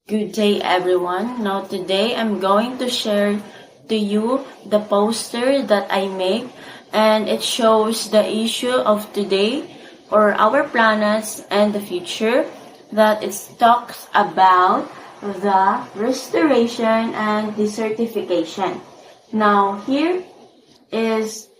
Good day, everyone. Now, today I'm going to share to you the poster that I make, and it shows the issue of today or our planets and the future. That it talks about the restoration and desertification. Now, here is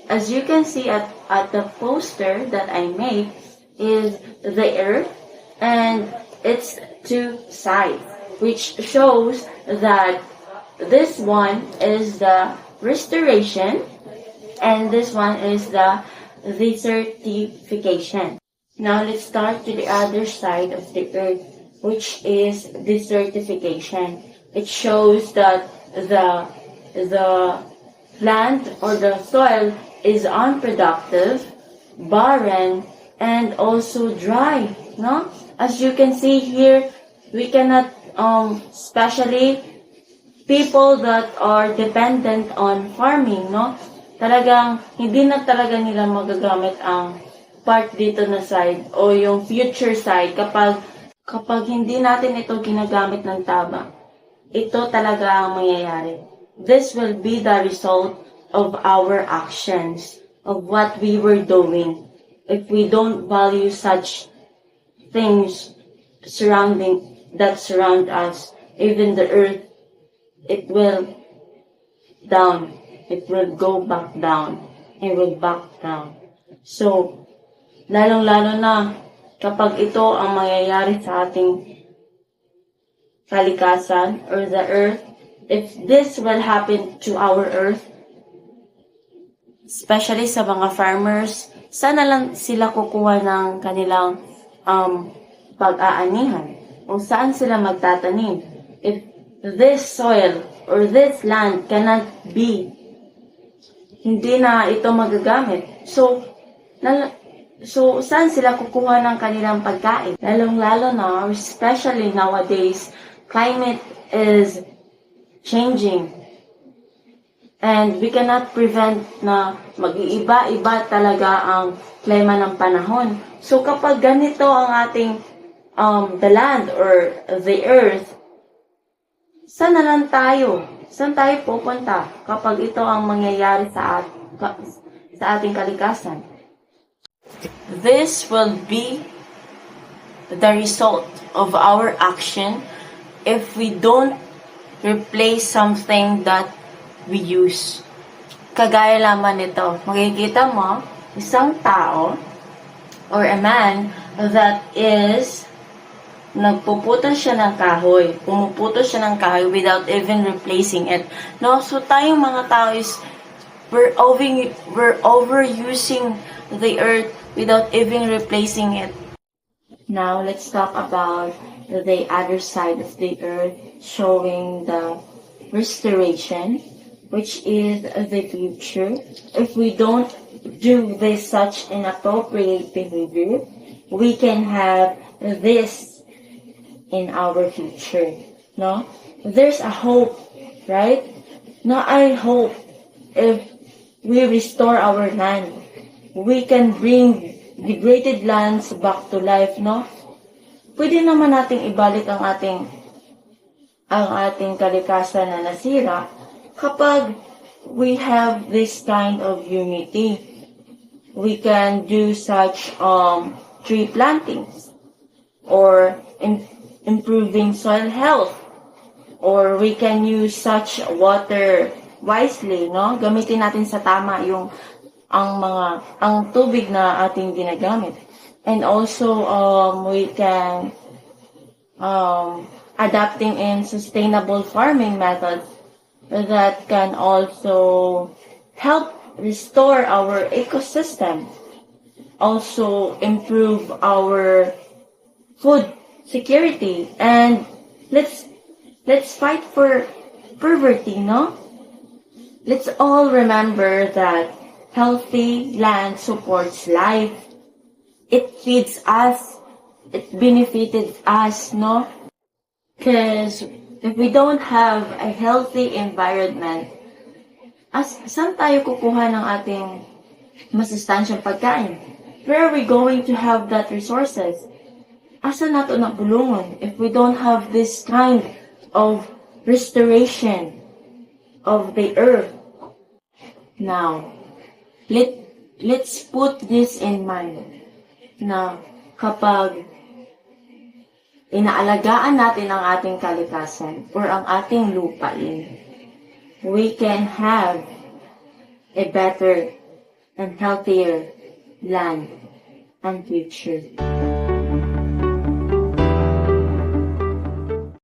as you can see at the poster that I made is the earth and its two sides, which shows that this one is the restoration and this one is the desertification. Now let's start to the other side of the earth, which is desertification. It shows that the land or the soil is unproductive, barren, and also dry, no? As you can see here, we cannot, especially people that are dependent on farming, no? Talagang, hindi na talaga nila magagamit ang part dito na side o yung future side kapag hindi natin ito ginagamit ng tama. Ito talaga ang mangyayari. This will be the result of our actions, of what we were doing. If we don't value such things surround us, even the earth, it will down. It will go back down. It will back down. So, lalong-lalo na kapag ito ang mangyayari sa ating kalikasan or the earth, if this will happen to our earth, especially sa mga farmers, sana lang sila kukuha ng kanilang pag-aanihan kung saan sila magtatanim. If this soil or this land cannot be, hindi na ito magagamit. So saan sila kukuha ng kanilang pagkain? Lalong-lalo na, especially nowadays, climate is changing. And we cannot prevent na mag-iiba-iba talaga ang klima ng panahon. So kapag ganito ang ating the land or the earth, saan tayo pupunta kapag ito ang mangyayari sa ating kalikasan? This will be the result of our action if we don't replace something that we use. Kagaya lamang nito, makikita mo isang tao or a man that is pumuputol siya ng kahoy without even replacing it. No, so tayong mga tao is we're overusing the earth without even replacing it. Now let's talk about the other side of the earth, showing the restoration, which is the future. If we don't do this such inappropriate behavior, we can have this in our future. No? There's a hope, right? No, I hope if we restore our land, we can bring degraded lands back to life, no? Pwede naman nating ibalik ang ating kalikasan na nasira kapag we have this kind of unity. We can do such tree plantings or improving soil health, or we can use such water wisely, no? Gamitin natin sa tama ang tubig na ating ginagamit. And also we can adapting in sustainable farming methods that can also help restore our ecosystem, also improve our food security, and let's fight for poverty, no? Let's all remember that healthy land supports life. It feeds us. It benefited us, no? Because if we don't have a healthy environment, saan tayo kukuha ng ating masustansyang pagkain? Where are we going to have that resources? asa nato na bulungon if we don't have this kind of restoration of the earth? Now, let's put this in mind na kapag inaalagaan natin ang ating kalikasan or ang ating lupain, we can have a better and healthier land and future.